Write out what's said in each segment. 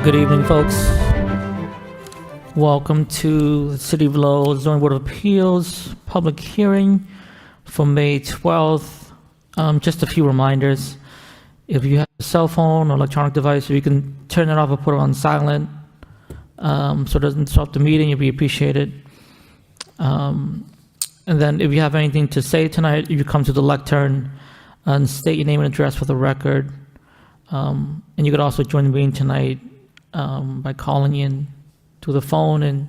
Good evening, folks. Welcome to the City of Lowell Zoning Board of Appeals public hearing for May 12th. Just a few reminders. If you have a cell phone or electronic device, if you can turn it off or put it on silent so it doesn't disrupt the meeting, it'd be appreciated. And then if you have anything to say tonight, you come to the lectern and state your name and address for the record. And you could also join the meeting tonight by calling in to the phone and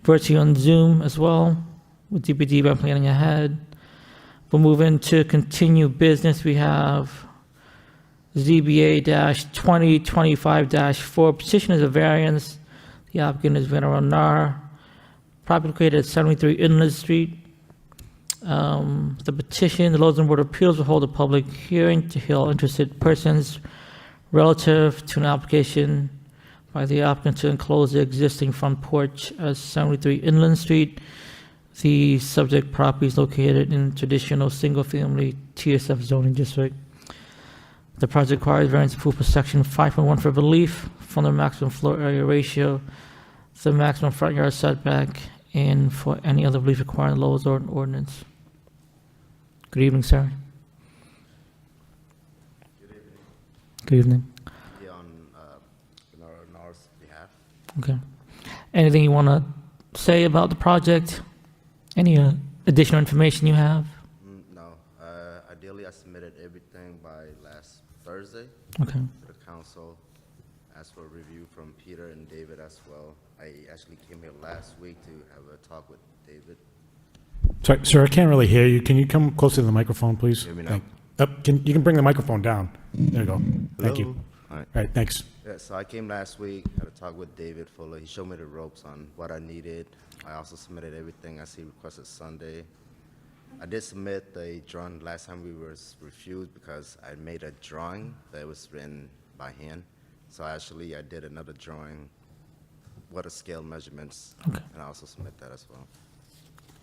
virtually on Zoom as well with DPD by planning ahead. We'll move into continue business. We have ZBA-2025-4. Petition is a variance. The applicant is Veneral Nar. Property located at 73 Inland Street. The petition, the Lowell Zoning Board of Appeals will hold a public hearing to hear all interested persons relative to an application by the applicant to enclose the existing front porch at 73 Inland Street. The subject property is located in traditional single-family TSF zoning district. The project requires variance approved for section 5.1 for relief from the maximum floor area ratio, the maximum front yard setback, and for any other relief requiring the Lowell zoning ordinance. Good evening, sir. Good evening. Good evening. Yeah, on Nor's behalf. Okay. Anything you want to say about the project? Any additional information you have? No. Ideally, I submitted everything by last Thursday Okay. to the council. Asked for a review from Peter and David as well. I actually came here last week to have a talk with David. Sorry, sir, I can't really hear you. Can you come closer to the microphone, please? Hear me now? You can bring the microphone down. There you go. Thank you. All right. All right, thanks. Yeah, so I came last week, had a talk with David Fuller. He showed me the ropes on what I needed. I also submitted everything as he requested Sunday. I did submit the drawing last time we were refused because I made a drawing that was written by hand. So I did another drawing, what are scale measurements, Okay. and I also submit that as well.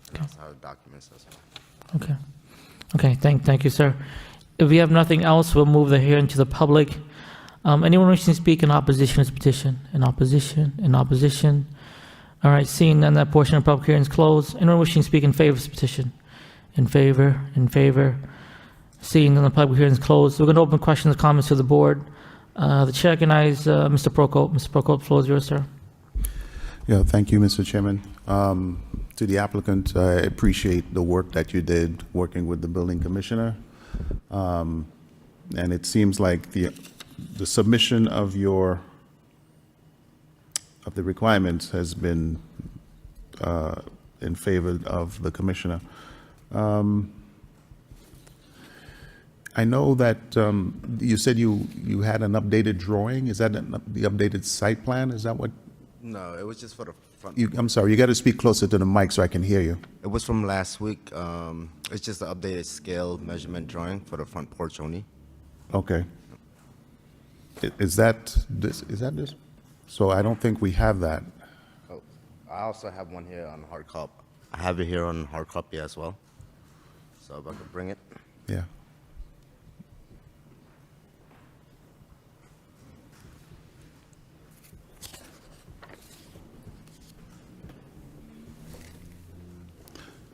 And I also have the documents as well. Okay. Okay, thank you, sir. If we have nothing else, we'll move the hearing to the public. Anyone wishing to speak in opposition to this petition? In opposition? In opposition? All right, seeing none, that portion of the public hearing is closed. Anyone wishing to speak in favor of this petition? In favor? In favor? Seeing none, the public hearing is closed. We're going to open questions and comments to the board. The chair recognizes Mr. Prokop. Mr. Prokop, the floor is yours, sir. Yeah, thank you, Mr. Chairman. To the applicant, I appreciate the work that you did working with the building commissioner. And it seems like the submission of the requirements has been in favor of the commissioner. I know that you said you had an updated drawing. Is that the updated site plan? Is that what? No, it was just for the front. I'm sorry, you got to speak closer to the mic so I can hear you. It was from last week. It's just the updated scale measurement drawing for the front porch only. Okay. Is that this? So I don't think we have that. Oh, I also have one here on hard copy. I have it here on hard copy as well. So if I could bring it. Yeah.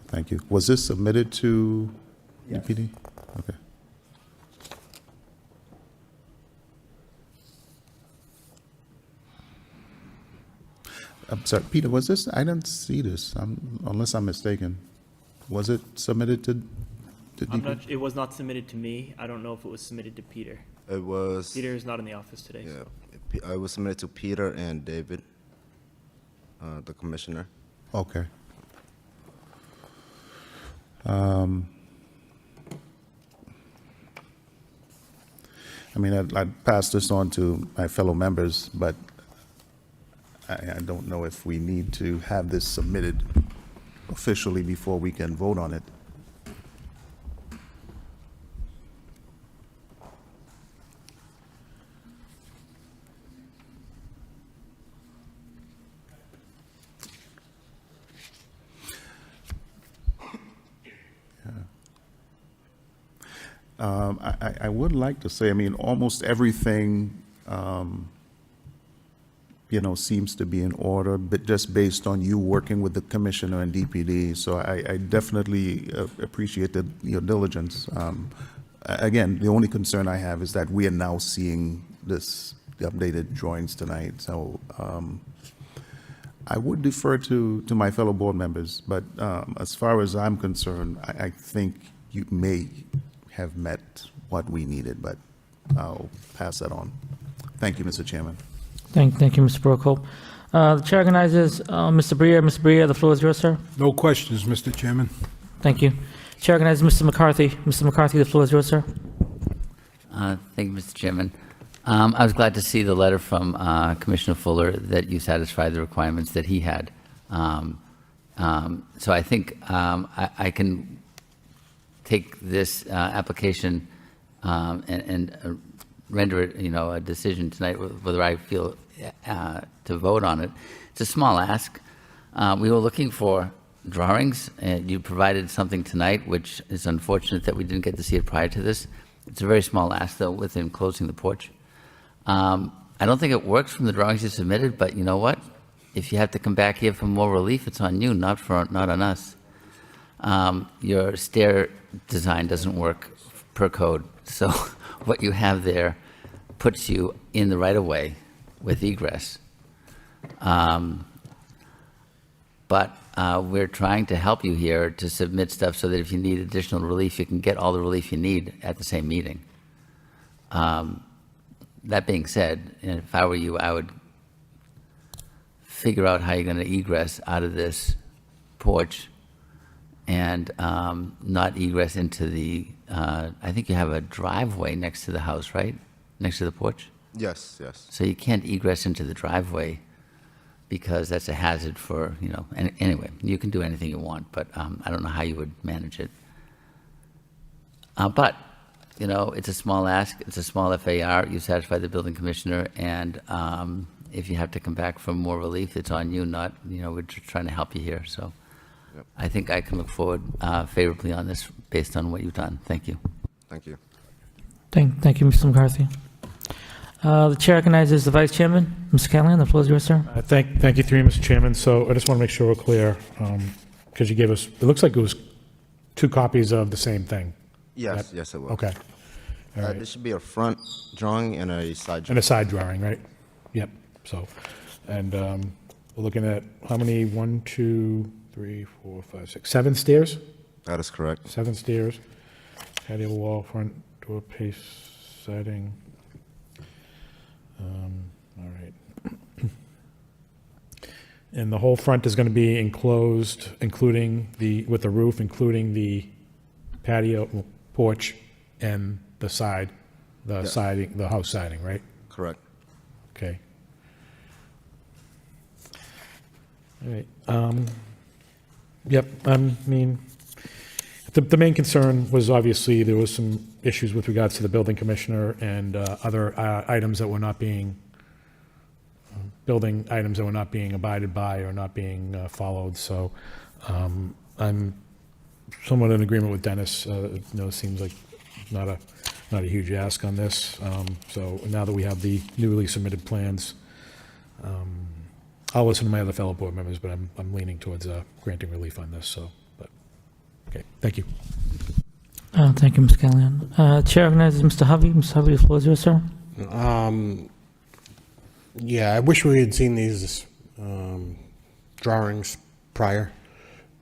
Thank you. Was this submitted to DPD? Okay. I'm sorry, Peter, was this? I didn't see this, unless I'm mistaken. Was it submitted to DPD? It was not submitted to me. I don't know if it was submitted to Peter. It was. Peter is not in the office today. Yeah, I was submitted to Peter and David, the commissioner. Okay. I mean, I'd pass this on to my fellow members, but I don't know if we need to have this submitted officially before we can vote on it. I would like to say, I mean, almost everything, seems to be in order, but just based on you working with the commissioner and DPD. So I definitely appreciate your diligence. Again, the only concern I have is that we are now seeing the updated drawings tonight. So I would defer to my fellow board members, but as far as I'm concerned, I think you may have met what we needed, but I'll pass that on. Thank you, Mr. Chairman. Thank you, Mr. Prokop. The chair recognizes Mr. Breer. Mr. Breer, the floor is yours, sir. No questions, Mr. Chairman. Thank you. Chair recognizes Mr. McCarthy. Mr. McCarthy, the floor is yours, sir. Thank you, Mr. Chairman. I was glad to see the letter from Commissioner Fuller that you satisfied the requirements that he had. So I think I can take this application and render it, a decision tonight whether I feel to vote on it. It's a small ask. We were looking for drawings, and you provided something tonight, which is unfortunate that we didn't get to see it prior to this. It's a very small ask, though, with him closing the porch. I don't think it works from the drawings you submitted, but you know what? If you have to come back here for more relief, it's on you, not on us. Your stair design doesn't work per code, so what you have there puts you in the right-of-way with egress. But we're trying to help you here to submit stuff so that if you need additional relief, you can get all the relief you need at the same meeting. That being said, if I were you, I would figure out how you're going to egress out of this porch and not egress into the, I think you have a driveway next to the house, right? Next to the porch? Yes, yes. So you can't egress into the driveway because that's a hazard for, anyway, you can do anything you want, but I don't know how you would manage it. But, it's a small ask, it's a small FAR, you satisfy the building commissioner, and if you have to come back for more relief, it's on you, not, we're just trying to help you here, so. Yep. I think I can look forward favorably on this based on what you've done. Thank you. Thank you. Thank you, Mr. McCarthy. The chair recognizes the vice chairman, Mr. Callahan. The floor is yours, sir. Thank you, through you, Mr. Chairman. So I just want to make sure we're clear, because you gave us, it looks like it was 2 copies of the same thing. Yes, yes, it will. Okay. All right. This should be a front drawing and a side And drawing. a side drawing, right? Yep. So, and we're looking at how many? 1, 2, 3, 4, 5, 6, 7 stairs? That is correct. 7 stairs. Patio wall, front door, paste, siding. All right. And the whole front is going to be enclosed, with the roof, including the patio, porch, and the side, Yes. siding, the house siding, right? Correct. Okay. All right. Yep, I mean, the main concern was obviously there was some issues with regards to the building commissioner and other items that were not being, building items that were not being abided by or not being followed. So I'm somewhat in agreement with Dennis. It seems like not a huge ask on this. So now that we have the newly submitted plans, I'll listen to my other fellow board members, but I'm leaning towards granting relief on this, so, but, okay, thank you. Thank you, Mr. Callahan. Chair recognizes Mr. Hovey. Mr. Hovey, the floor is yours, sir. Yeah, I wish we had seen these drawings prior,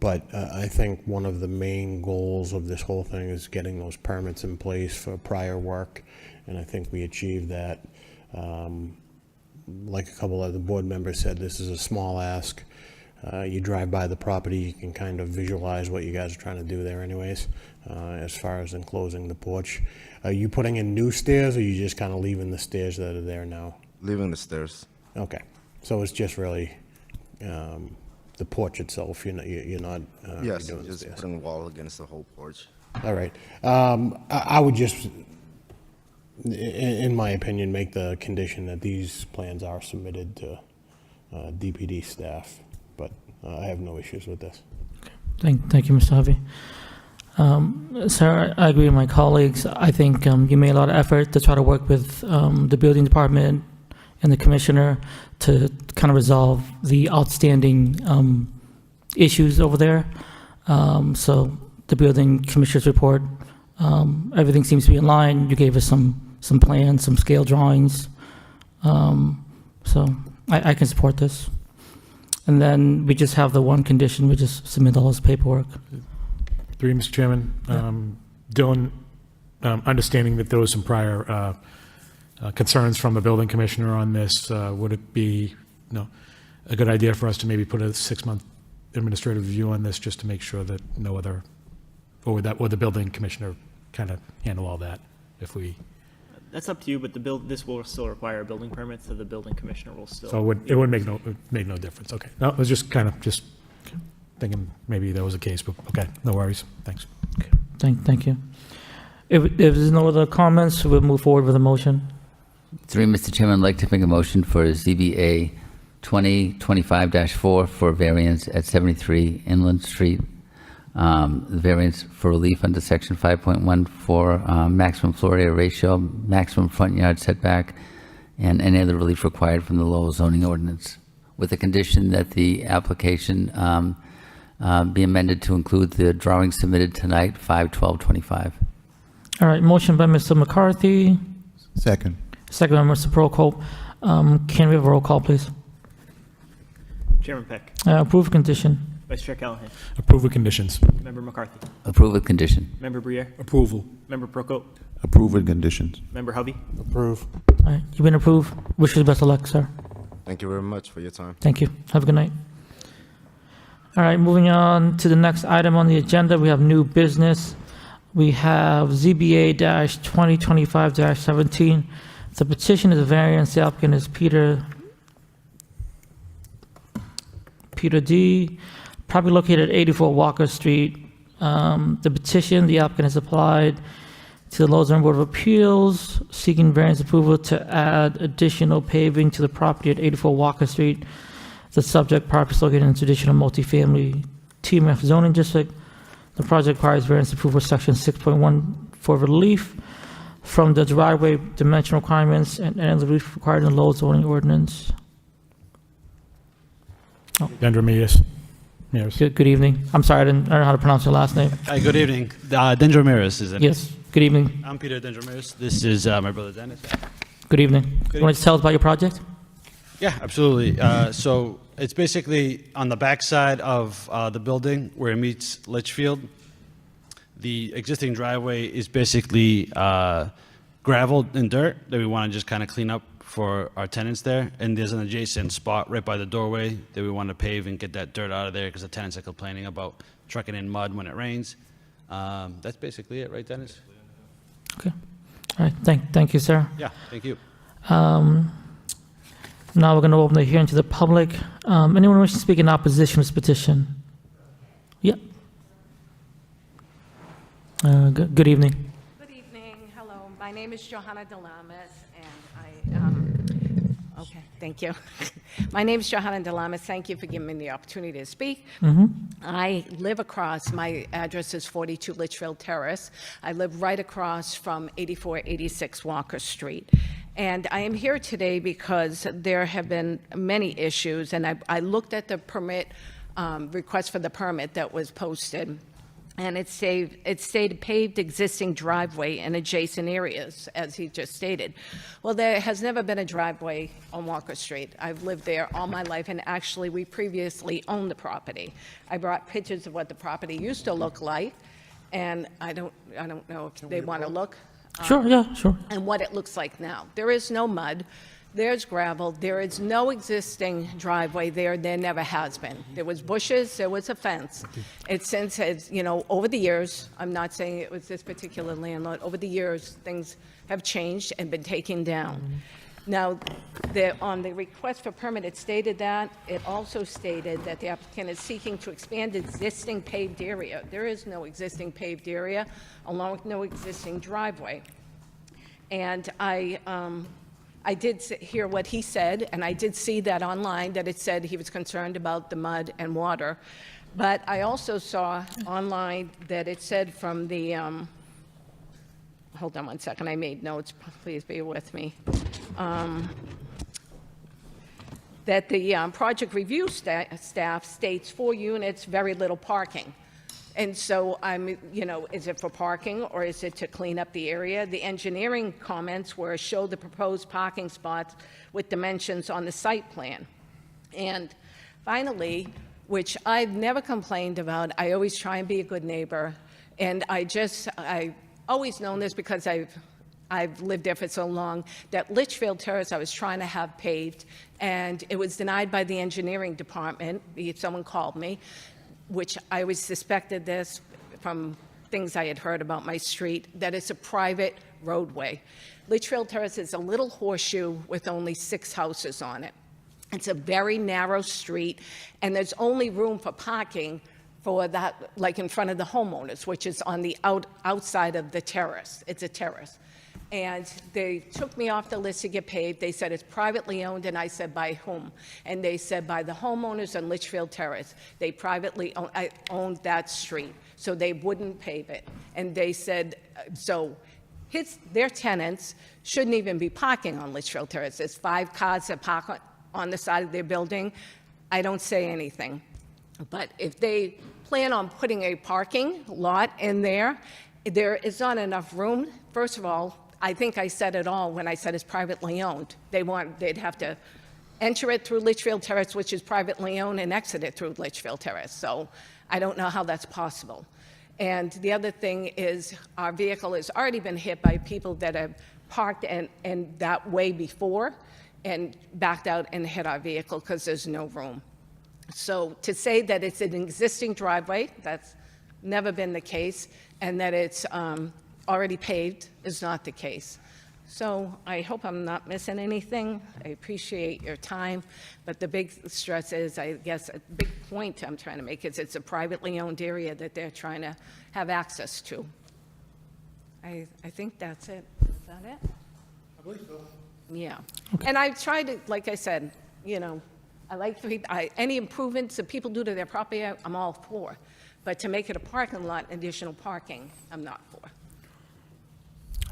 but I think one of the main goals of this whole thing is getting those permits in place for prior work, and I think we achieved that. Like a couple of the board members said, this is a small ask. You drive by the property, you can kind of visualize what you guys are trying to do there anyways, as far as enclosing the porch. Are you putting in new stairs, or are you just kind of leaving the stairs that are there now? Leaving the stairs. Okay, so it's just really the porch itself, you're not Yes, redoing the just stairs. putting a wall against the whole porch. All right. I would just, in my opinion, make the condition that these plans are submitted to DPD staff, but I have no issues with this. Thank you, Mr. Hovey. Sir, I agree with my colleagues. I think you made a lot of effort to try to work with the building department and the commissioner to kind of resolve the outstanding issues over there. So the building commissioner's report, everything seems to be in line. You gave us some plans, some scale drawings. So I can support this. And then we just have the one condition, we just submit all this paperwork. Through you, Mr. Chairman. Dylan, understanding that there was some prior concerns from the building commissioner on this, would it be a good idea for us to maybe put a 6-month administrative review on this just to make sure that no other, or would the building commissioner kind of handle all that if we, That's up to you, but this will still require a building permit, so the building commissioner will still. so it would make no difference? Okay. No, it was just kind of thinking maybe that was the case, but okay, no worries. Thanks. Thank you. If there's no other comments, we'll move forward with a motion. Through you, Mr. Chairman, I'd like to make a motion for ZBA 2025-4 for variance at 73 Inland Street. The variance for relief under section 5.1 for maximum floor area ratio, maximum front yard setback, and any other relief required from the Lowell zoning ordinance, with the condition that the application be amended to include the drawing submitted tonight, 5/12/25. All right, motion by Mr. McCarthy, Second. second by Mr. Prokop. Can we have a roll call, please? Chairman Peck, Approve condition. Vice Chair Callahan, Approve with conditions. Member McCarthy, Approve with condition. Member Briere, Approval. Member Prokop, Approve with conditions. Member Hovey. Approve. All right, you've been approved. Wish you the best of luck, sir. Thank you very much for your time. Thank you. Have a good night. All right, moving on to the next item on the agenda, we have new business. We have ZBA-2025-17. The petition is a variance. The applicant is Peter D., property located at 84 Walker Street. The petition, the applicant has applied to the Lowell Zoning Board of Appeals, seeking variance approval to add additional paving to the property at 84 Walker Street. The subject property is located in a traditional multifamily TMF zoning district. The project requires variance approval section 6.1 for relief from the driveway dimension requirements and the relief required in the Lowell zoning ordinance. Dendra Mears. Good evening. I'm sorry, I don't know how to pronounce your last name. Hi, good evening. Dendra Ramirez is it? Yes, good evening. I'm Peter Dendra Ramirez. This is my brother Dennis. Good evening. You want to tell us about your project? Yeah, absolutely. So it's basically on the backside of the building where it meets Litchfield. The existing driveway is basically gravel and dirt that we want to just kind of clean up for our tenants there. And there's an adjacent spot right by the doorway that we want to pave and get that dirt out of there because the tenants are complaining about trucking in mud when it rains. That's basically it, right, Dennis? Okay. All right, thank you, sir. Yeah, thank you. Now we're going to open the hearing to the public. Anyone wishing to speak in opposition to this petition? Yep. Good evening. Good evening. Hello. My name is Johanna Delamas, and okay, thank you. My name is Johanna Delamas. Thank you for giving me the opportunity to speak. I live across, my address is 42 Litchfield Terrace. I live right across from 8486 Walker Street. And I am here today because there have been many issues, and I looked at the permit, request for the permit that was posted. And it stated paved existing driveway in adjacent areas, as he just stated. Well, there has never been a driveway on Walker Street. I've lived there all my life, and actually, we previously owned the property. I brought pictures of what the property used to look like, and I don't know if they want to look. Sure, yeah, sure. And what it looks like now. There is no mud. There's gravel. There is no existing driveway there. There never has been. There was bushes. There was a fence. It's since, over the years, I'm not saying it was this particular landlord, over the years, things have changed and been taken down. Now, on the request for permit, it stated that. It also stated that the applicant is seeking to expand existing paved area. There is no existing paved area, along with no existing driveway. And I did hear what he said, and I did see that online, that it said he was concerned about the mud and water. But I also saw online that it said from the, hold on one second, I made notes, please bear with me. That the project review staff states 4 units, very little parking. And so is it for parking or is it to clean up the area? The engineering comments were show the proposed parking spots with dimensions on the site plan. And finally, which I've never complained about, I always try and be a good neighbor. And I've always known this because I've lived there for so long, that Litchfield Terrace I was trying to have paved, and it was denied by the engineering department. Someone called me, which I always suspected this from things I had heard about my street, that it's a private roadway. Litchfield Terrace is a little horseshoe with only 6 houses on it. It's a very narrow street, and there's only room for parking for that, like in front of the homeowners, which is on the outside of the terrace. It's a terrace. And they took me off the list to get paved. They said it's privately owned, and I said, by whom? And they said, by the homeowners on Litchfield Terrace. They privately owned that street, so they wouldn't pave it. And they said, so their tenants shouldn't even be parking on Litchfield Terrace. There's 5 cars that park on the side of their building. I don't say anything. But if they plan on putting a parking lot in there, there is not enough room. First of all, I think I said it all when I said it's privately owned. They'd have to enter it through Litchfield Terrace, which is privately owned, and exit it through Litchfield Terrace. So I don't know how that's possible. And the other thing is our vehicle has already been hit by people that have parked in that way before and backed out and hit our vehicle because there's no room. So to say that it's an existing driveway, that's never been the case, and that it's already paved is not the case. So I hope I'm not missing anything. I appreciate your time, but the big stress is, I guess, a big point I'm trying to make is it's a privately owned area that they're trying to have access to. I think that's it. Is that it? I believe so. Yeah. And I've tried to, like I said, I like any improvements that people do to their property, I'm all for. But to make it a parking lot, additional parking, I'm not for.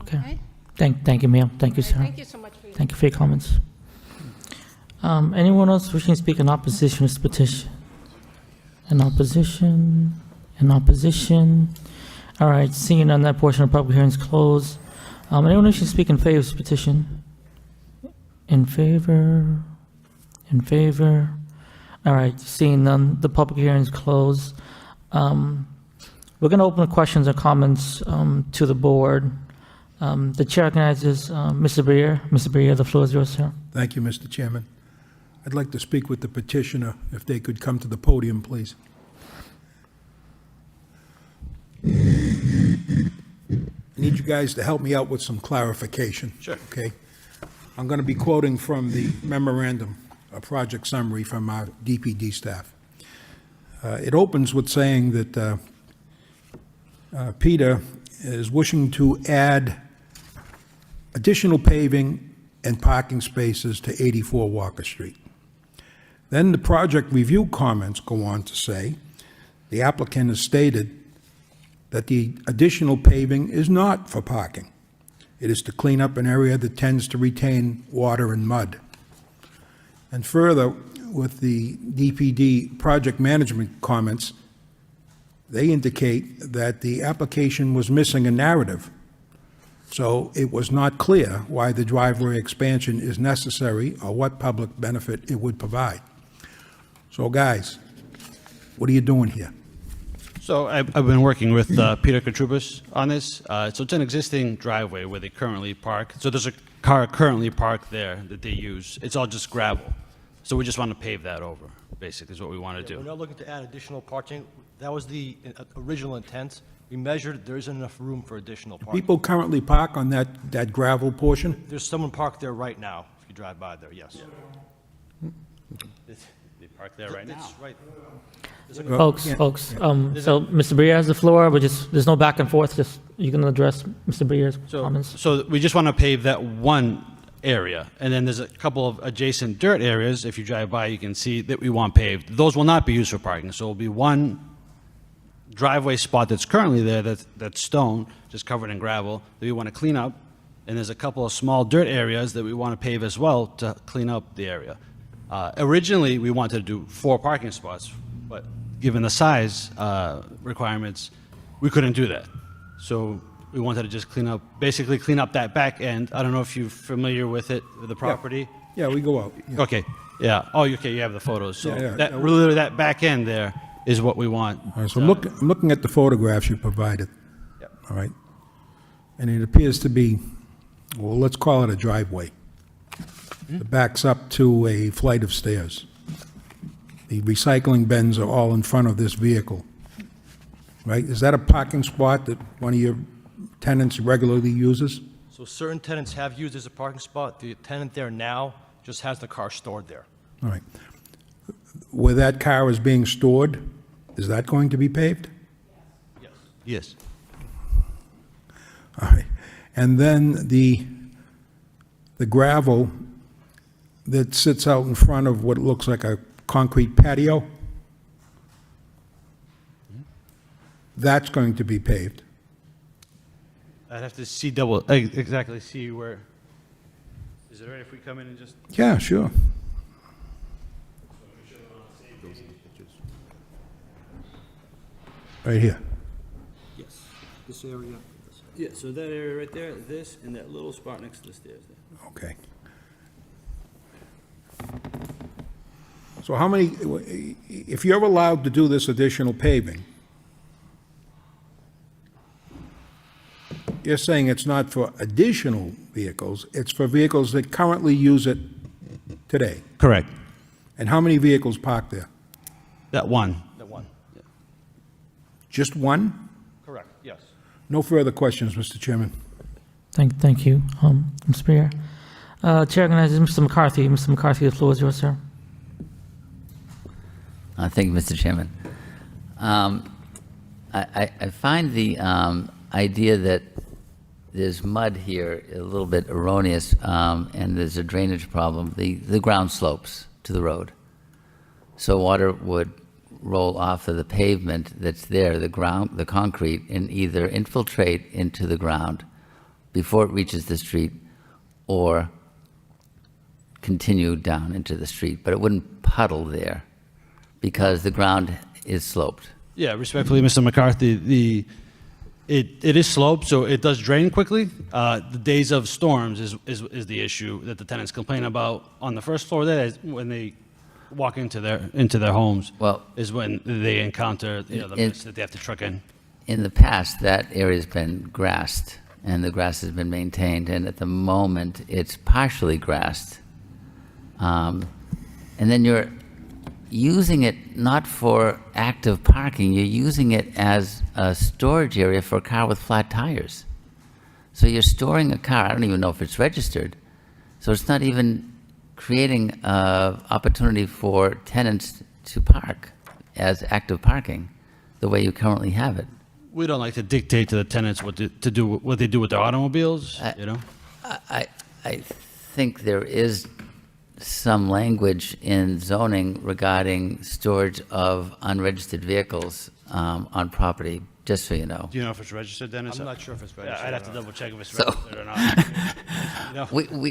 Okay. Thank you, ma'am. Thank you, sir. Thank you so much for your Thank you for your comments. Anyone else wishing to speak in opposition to this petition? In opposition? In opposition? All right, seeing none, that portion of the public hearing is closed. Anyone wishing to speak in favor of this petition? In favor? In favor? All right, seeing none, the public hearing is closed. We're going to open the questions or comments to the board. The chair recognizes Mr. Breer. Mr. Breer, the floor is yours, sir. Thank you, Mr. Chairman. I'd like to speak with the petitioner, if they could come to the podium, please. I need you guys to help me out with some clarification. Sure. Okay? I'm going to be quoting from the memorandum, a project summary from our DPD staff. It opens with saying that Peter is wishing to add additional paving and parking spaces to 84 Walker Street. Then the project review comments go on to say, the applicant has stated that the additional paving is not for parking. It is to clean up an area that tends to retain water and mud. And further, with the DPD project management comments, they indicate that the application was missing a narrative. So it was not clear why the driveway expansion is necessary or what public benefit it would provide. So guys, what are you doing here? So I've been working with Peter Katrubis on this. So it's an existing driveway where they currently park. So there's a car currently parked there that they use. It's all just gravel. So we just want to pave that over, basically, is what we want to We're do. not looking to add additional parking. That was the original intent. We measured, there isn't enough room for additional parking. People currently park on that gravel portion? There's someone parked there right now, if you drive by there, yes. They park there right now. It's right. Folks, so Mr. Breer has the floor, but there's no back and forth, just you can address Mr. Breer's comments. So we just want to pave that one area. And then there's a couple of adjacent dirt areas. If you drive by, you can see that we want paved. Those will not be used for parking. So it'll be one driveway spot that's currently there that's stone, just covered in gravel, that we want to clean up. And there's a couple of small dirt areas that we want to pave as well to clean up the area. Originally, we wanted to do 4 parking spots, but given the size requirements, we couldn't do that. So we wanted to just basically clean up that back end. I don't know if you're familiar with it, with the property. Yeah, we go out. Yeah. Okay, yeah. Oh, okay, you have the photos. So Yeah, that, yeah. really, that back end there is what we want. All right, so I'm looking at the photographs you provided. All right? And it appears to be, well, let's call it a driveway. It backs up to a flight of stairs. The recycling bins are all in front of this vehicle, right? Is that a parking spot that one of your tenants regularly uses? So certain tenants have used as a parking spot. The tenant there now just has the car stored there. All right. Where that car is being stored, is that going to be paved? Yes. All right. And then the gravel that sits out in front of what looks like a concrete patio, that's going to be paved. I'd have to see exactly see where. Is it all right if we come in and just? Yeah, sure. Right here. Yes, this area. Yeah, so that area right there, this, and that little spot next to the stairs there. Okay. So how many, if you're allowed to do this additional paving, you're saying it's not for additional vehicles, it's for vehicles that currently use it today? Correct. And how many vehicles park there? That one. The one. Just one? Correct, yes. No further questions, Mr. Chairman. Thank you, Mr. Mayor. Chair recognizes Mr. McCarthy. Mr. McCarthy, the floor is yours, sir. Thank you, Mr. Chairman. I find the idea that there's mud here a little bit erroneous, and there's a drainage problem. The ground slopes to the road, so water would roll off of the pavement that's there, the concrete, and either infiltrate into the ground before it reaches the street, or continue down into the street. But it wouldn't puddle there, because the ground is sloped. Yeah, respectfully, Mr. McCarthy, it is sloped, so it does drain quickly. The days of storms is the issue that the tenants complain about on the first floor. There is when they walk into their homes. Well, is when they encounter the mess that they have to truck in. In the past, that area's been grassed, and the grass has been maintained, and at the moment, it's partially grassed. And then you're using it not for active parking, you're using it as a storage area for a car with flat tires. So you're storing a car, I don't even know if it's registered, so it's not even creating an opportunity for tenants to park as active parking the way you currently have it. We don't like to dictate to the tenants what they do with their automobiles, you know? I think there is some language in zoning regarding storage of unregistered vehicles on property, just so you know. Do you know if it's registered, Dennis? I'm not sure if it's registered. I'd have to or not. double check if it's So- registered or not. You know?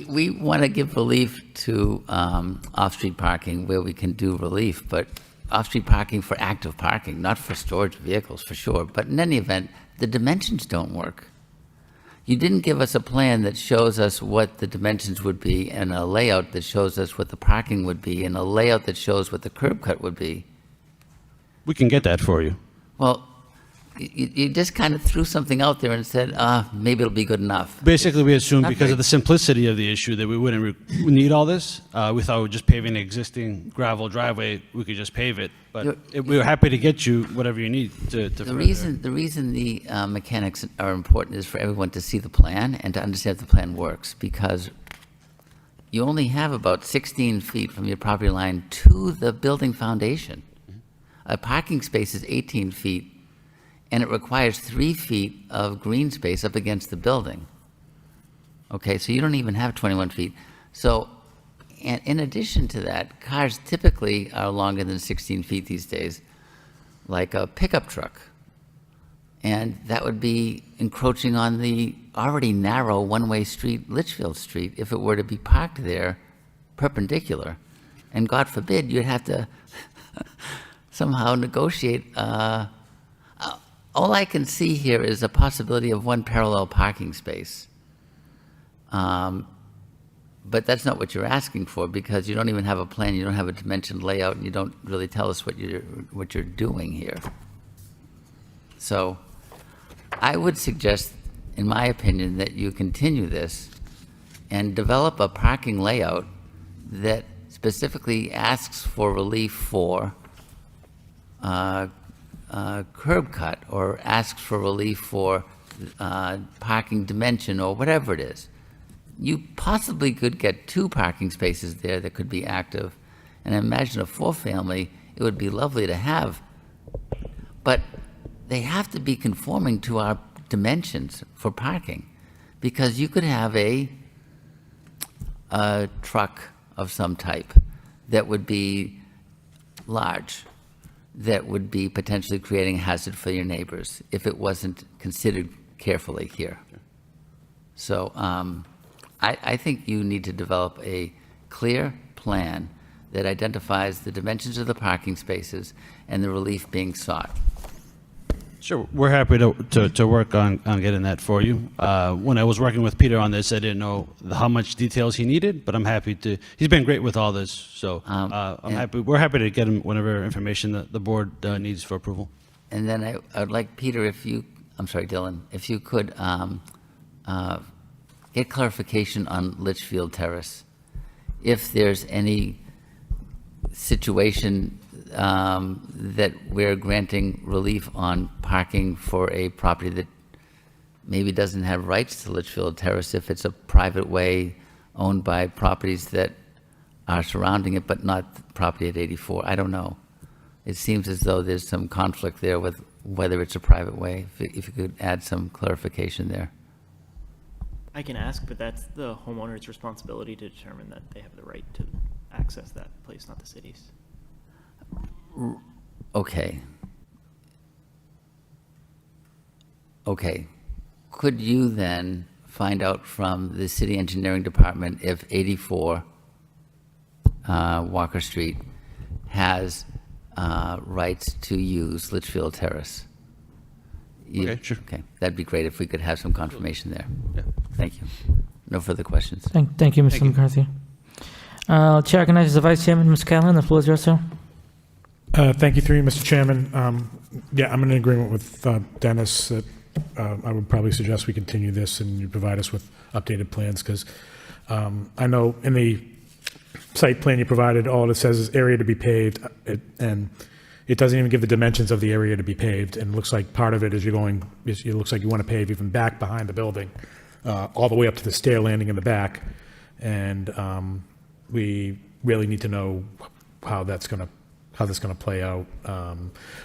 We want to give relief to off-street parking where we can do relief, but off-street parking for active parking, not for storage vehicles, for sure. But in any event, the dimensions don't work. You didn't give us a plan that shows us what the dimensions would be, and a layout that shows us what the parking would be, and a layout that shows what the curb cut would be. We can get that for you. Well, you just kind of threw something out there and said, maybe it'll be good enough. Basically, we assumed Not because very- of the simplicity of the issue that we wouldn't need all this. We thought with just paving the existing gravel driveway, we could just pave it. But we were happy to get you whatever you need to The further. reason the mechanics are important is for everyone to see the plan and to understand if the plan works, because you only have about 16 feet from your property line to the building foundation. A parking space is 18 feet, and it requires 3 feet of green space up against the building. Okay, so you don't even have 21 feet. So, and in addition to that, cars typically are longer than 16 feet these days, like a pickup truck. And that would be encroaching on the already narrow one-way street, Litchfield Street, if it were to be parked there perpendicular. And God forbid, you'd have to somehow negotiate. All I can see here is a possibility of one parallel parking space. But that's not what you're asking for, because you don't even have a plan, you don't have a dimension layout, and you don't really tell us what you're doing here. So I would suggest, in my opinion, that you continue this and develop a parking layout that specifically asks for relief for curb cut, or asks for relief for parking dimension, or whatever it is. You possibly could get 2 parking spaces there that could be active. And imagine a 4-family, it would be lovely to have. But they have to be conforming to our dimensions for parking. Because you could have a truck of some type that would be large, that would be potentially creating a hazard for your neighbors if it wasn't considered carefully here. So I think you need to develop a clear plan that identifies the dimensions of the parking spaces and the relief being sought. Sure, we're happy to work on getting that for you. When I was working with Peter on this, I didn't know how much details he needed, but I'm happy to, he's been great with all this, so we're happy to get him whatever information that the board needs for approval. And then I would like, Peter, I'm sorry, Dylan, if you could get clarification on Litchfield Terrace. If there's any situation that we're granting relief on parking for a property that maybe doesn't have rights to Litchfield Terrace, if it's a private way owned by properties that are surrounding it, but not property at 84. I don't know. It seems as though there's some conflict there with whether it's a private way. If you could add some clarification there. I can ask, but that's the homeowner's responsibility to determine that they have the right to access that place, not the city's. Okay. Okay. Could you then find out from the city engineering department if 84 Walker Street has rights to use Litchfield Terrace? Okay, sure. Okay, that'd be great if we could have some confirmation there. Yeah. Thank you. No further questions. Thank you, Mr. McCarthy. Chair recognizes the Vice Chairman, Ms. Callahan. The floor is yours, sir. Thank you, through you, Mr. Chairman. Yeah, I'm in agreement with Dennis that I would probably suggest we continue this and you provide us with updated plans, because I know in the site plan you provided, all it says is area to be paved, and it doesn't even give the dimensions of the area to be paved, and it looks like part of it is it looks like you want to pave even back behind the building, all the way up to the stair landing in the back, and we really need to know how that's going to play out.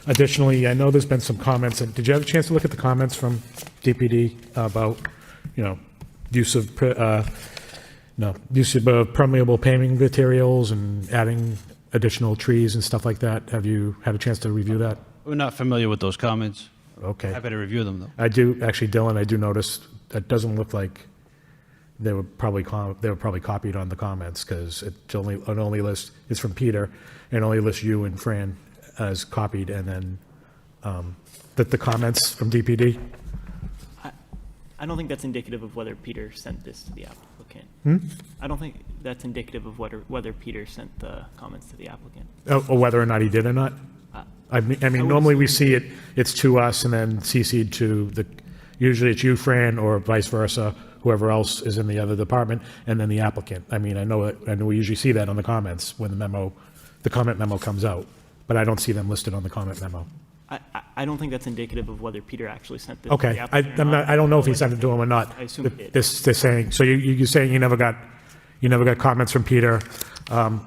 Additionally, I know there's been some comments, and did you have a chance to look at the comments from DPD about, use of permeable paving materials and adding additional trees and stuff like that? Have you had a chance to review that? We're not familiar with those comments. Okay. Happy to review them, though. I do, actually, Dylan, I do notice that doesn't look like they were probably copied on the comments, because it only lists, it's from Peter, and only lists you and Fran as copied, and then the comments from DPD. I don't think that's indicative of whether Peter sent this to the applicant. I don't think that's indicative of whether Peter sent the comments to the applicant. Or whether or not he did or not? I mean, normally we see it's to us and then CC'd to usually it's you, Fran, or vice versa, whoever else is in the other department, and then the applicant. I mean, I know we usually see that on the comments when the comment memo comes out, but I don't see them listed on the comment memo. I don't think that's indicative of whether Peter actually sent this to the Okay, applicant. I don't know if he sent it to him or not. I assume he did. They're saying, so you're saying you never got comments from Peter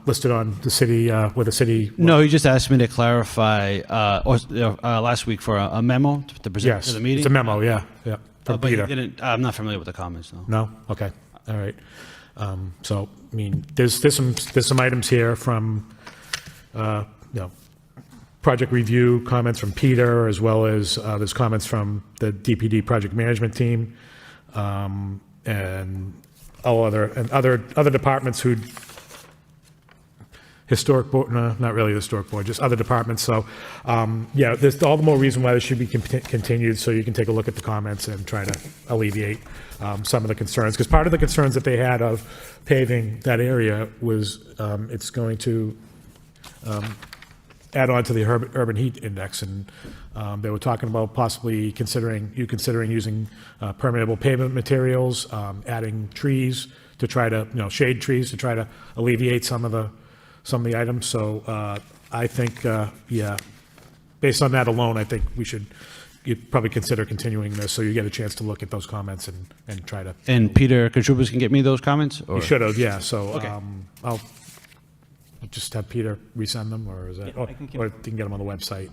listed on the city, with the city? No, he just asked me to clarify last week for a memo to present Yes, to the meeting. it's a memo, yeah, from But he Peter. didn't, I'm not familiar with the comments, no. No? Okay. All right. So, I mean, there's some items here from, you know, project review, comments from Peter, as well as there's comments from the DPD project management team, and other departments who historic board, no, not really the historic board, just other departments. So, yeah, there's all the more reason why this should be continued, so you can take a look at the comments and try to alleviate some of the concerns. Because part of the concerns that they had of paving that area was it's going to add on to the urban heat index, and they were talking about possibly considering using permeable pavement materials, adding trees to try to, you know, shade trees to try to alleviate some of the items. So I think, yeah, based on that alone, I think you'd probably consider continuing this, so you get a chance to look at those comments and try to. And Peter Katrubis can get me those comments? Or? You should have, yeah. So Okay. I'll just have Peter resend them, or is that, Yeah, I can or you can get them on the website.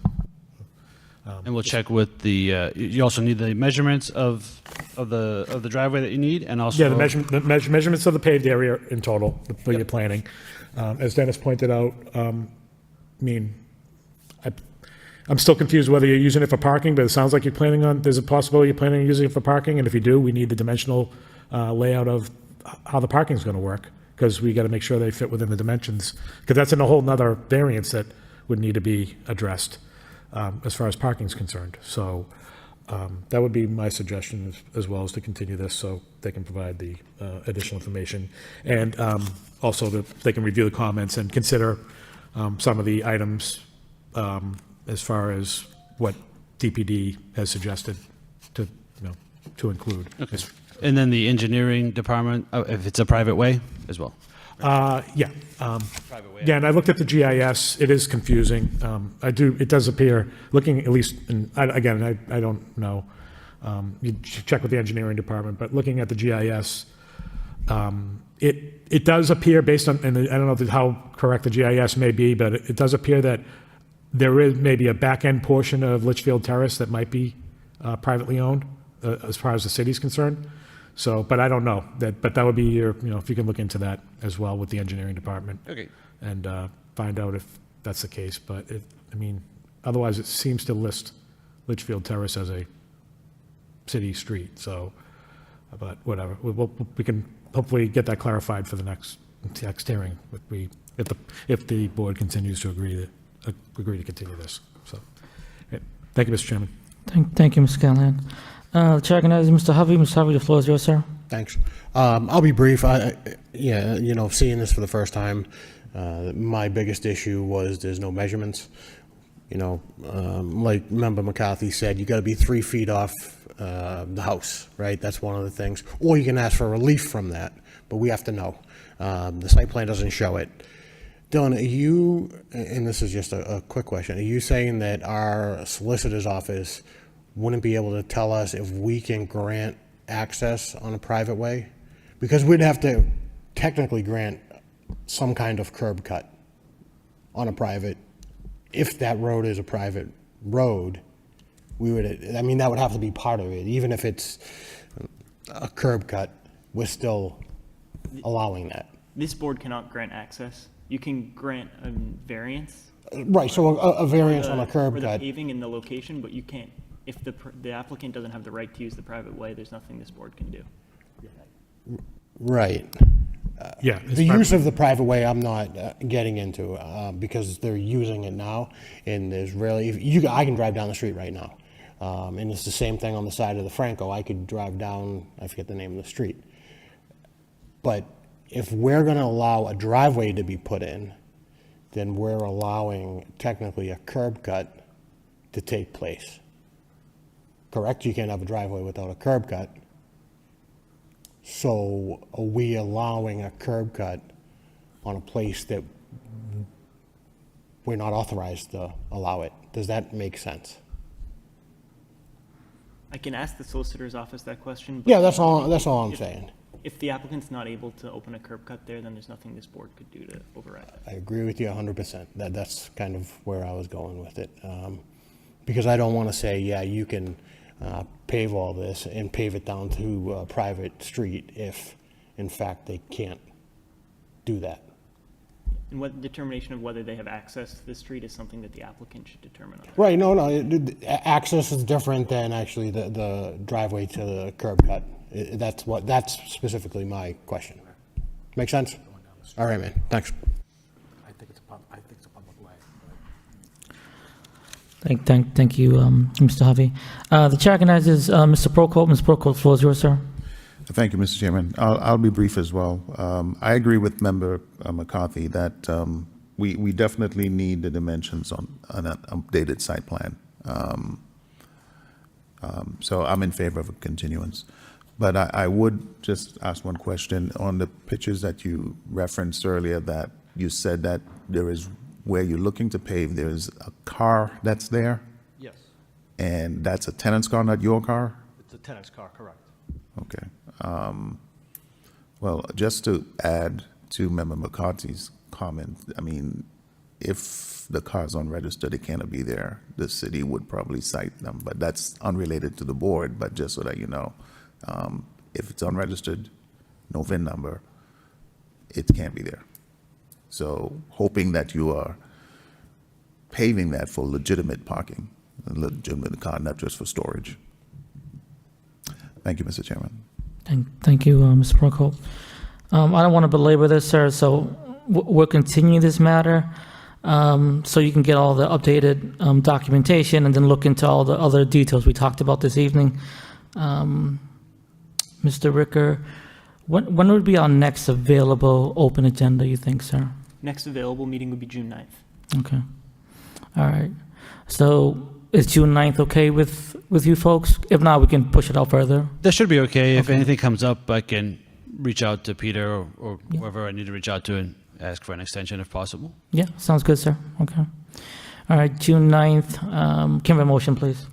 And we'll check with the, you also need the measurements of the driveway that you need, and also. Yeah, the measurements of the paved area in total for your planning. As Dennis pointed out, I mean, I'm still confused whether you're using it for parking, but it sounds like there's a possibility you're planning on using it for parking, and if you do, we need the dimensional layout of how the parking's gonna work, because we gotta make sure they fit within the dimensions, because that's in a whole nother variance that would need to be addressed as far as parking's concerned. So that would be my suggestion, as well as to continue this so they can provide the additional information. And also that they can review the comments and consider some of the items as far as what DPD has suggested to, you know, to include. Okay. And then the engineering department, if it's a private way as well? Yeah. Private way. Yeah, and I looked at the GIS. It is confusing. It does appear, looking at least, again, I don't know. You should check with the engineering department, but looking at the GIS, it does appear based on, and I don't know how correct the GIS may be, but it does appear that there is maybe a back-end portion of Litchfield Terrace that might be privately owned, as far as the city's concerned. So, but I don't know, but that would be your, you know, if you can look into that as well with the engineering department. Okay. And find out if that's the case, but I mean, otherwise it seems to list Litchfield Terrace as a city street, so, but whatever, we can hopefully get that clarified for the next hearing, if the board continues to agree to continue this, so. Okay. Thank you, Mr. Chairman. Thank you, Mr. Callahan. The chair recognizes Mr. Hovey. Mr. Hovey, the floor is yours, sir. Thanks. I'll be brief. Yeah, you know, seeing this for the first time, my biggest issue was there's no measurements. You know, like Member McCarthy said, you got to be 3 feet off the house, right? That's one of the things. Or you can ask for relief from that, but we have to know. The site plan doesn't show it. Dylan, are you, and this is just a quick question, are you saying that our solicitor's office wouldn't be able to tell us if we can grant access on a private way? Because we'd have to technically grant some kind of curb cut on a private, if that road is a private road, we would, I mean, that would have to be part of it. Even if it's a curb cut, we're still allowing that. This board cannot grant access. You can grant a variance. Right, so a variance for on a the- curb for the cut. paving in the location, but you can't, if the applicant doesn't have the right to use the private way, there's nothing this board can do. Right. Yeah. The use of the private way, I'm not getting into, because they're using it now, and there's really, I can drive down the street right now. And it's the same thing on the side of the Franco. I could drive down, I forget the name of the street. But if we're gonna allow a driveway to be put in, then we're allowing technically a curb cut to take place. Correct? You can't have a driveway without a curb cut. So are we allowing a curb cut on a place that we're not authorized to allow it? Does that make sense? I can ask the solicitor's office that question. But Yeah, that's all I'm saying. if the applicant's not able to open a curb cut there, then there's nothing this board could do to override that. I agree with you 100%. That's kind of where I was going with it. Because I don't want to say, yeah, you can pave all this and pave it down to a private street if in fact, they can't do that. And what determination of whether they have access to the street is something that the applicant should determine. Right, no, access is different than actually the driveway to the curb cut. That's specifically my question. Make sense? All right, man, thanks. I think it's a public way. Thank you, Mr. Harvey. The chair recognizes Mr. Prokop. Mr. Prokop, the floor is yours, sir. Thank you, Mr. Chairman. I'll be brief as well. I agree with Member McCarthy that we definitely need the dimensions on an updated site plan. So I'm in favor of a continuance. But I would just ask one question. On the pictures that you referenced earlier, that you said that there is, where you're looking to pave, there's a car that's there, Yes, and that's a tenant's car, not your car? it's a tenant's car, correct. Okay. Well, just to add to Member McCarthy's comment, I mean, if the car's unregistered, it cannot be there. The city would probably cite them, but that's unrelated to the board, but just so that you know. If it's unregistered, no VIN number, it can't be there. So hoping that you are paving that for legitimate parking, a legitimate car, not just for storage. Thank you, Mr. Chairman. Thank you, Mr. Prokop. I don't want to belabor this, sir, so we'll continue this matter so you can get all the updated documentation and then look into all the other details we talked about this evening. Mr. Ricker, when would be our next available open agenda, you think, sir? Next available meeting would be June 9th. Okay. All right. So is June 9th okay with you folks? If not, we can push it out further. That should be okay. If anything comes up, I can reach out to Peter or whoever I need to reach out to and ask for an extension if possible. Yeah, sounds good, sir. Okay. All right, June 9th. Can we have a motion, please?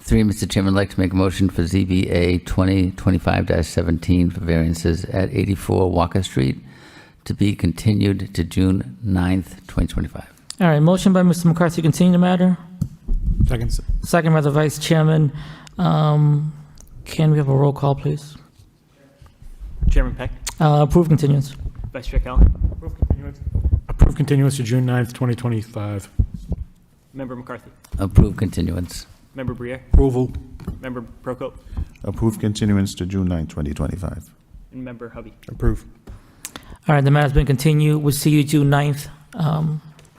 3, Mr. Chairman, I'd like to make a motion for ZBA 2025-17 for variances at 84 Walker Street to be continued to June 9th, 2025. All right, motion by Mr. McCarthy to continue the matter. Second. Second by the Vice Chairman. Can we have a roll call, please? Chairman Peck, Approve continuance. Vice Chair Callahan, Approve continuance to June 9th, 2025. Member McCarthy, Approve continuance. Member Briere, Approval. Member Prokop, Approve continuance to June 9, 2025. and Member Hubby. Approve. All right, the matter's been continued. We'll see you June 9th.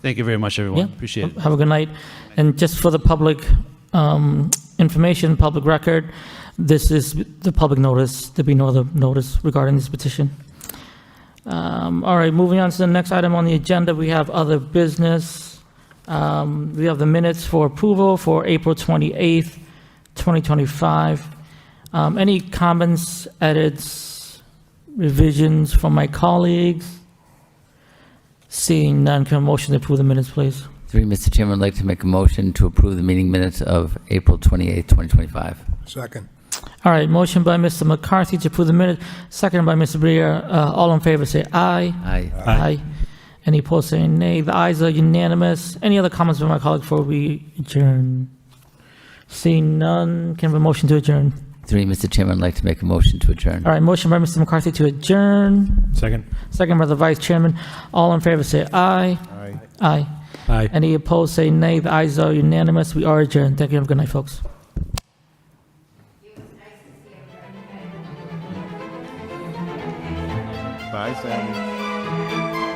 Thank you very much, everyone. Yeah. Appreciate it. Have a good night. And just for the public information, public record, this is the public notice. There'll be no other notice regarding this petition. All right, moving on to the next item on the agenda, we have other business. We have the minutes for approval for April 28th, 2025. Any comments, edits, revisions from my colleagues? Seeing none, can I have a motion to approve the minutes, please? 3, Mr. Chairman, I'd like to make a motion to approve the meeting minutes of April 28th, 2025. Second. All right, motion by Mr. McCarthy to approve the minutes, second by Mr. Briere. All in favor say aye. Aye. Aye. Any opposed say nay. The ayes are unanimous. Any other comments from my colleague before we adjourn? Seeing none, can I have a motion to adjourn? 3, Mr. Chairman, I'd like to make a motion to adjourn. All right, motion by Mr. McCarthy to adjourn, Second. second by the Vice Chairman. All in favor say aye. Aye. Aye. Aye. Any opposed say nay. The ayes are unanimous. We are adjourned. Thank you. Have a good night, folks. Bye, Sammy.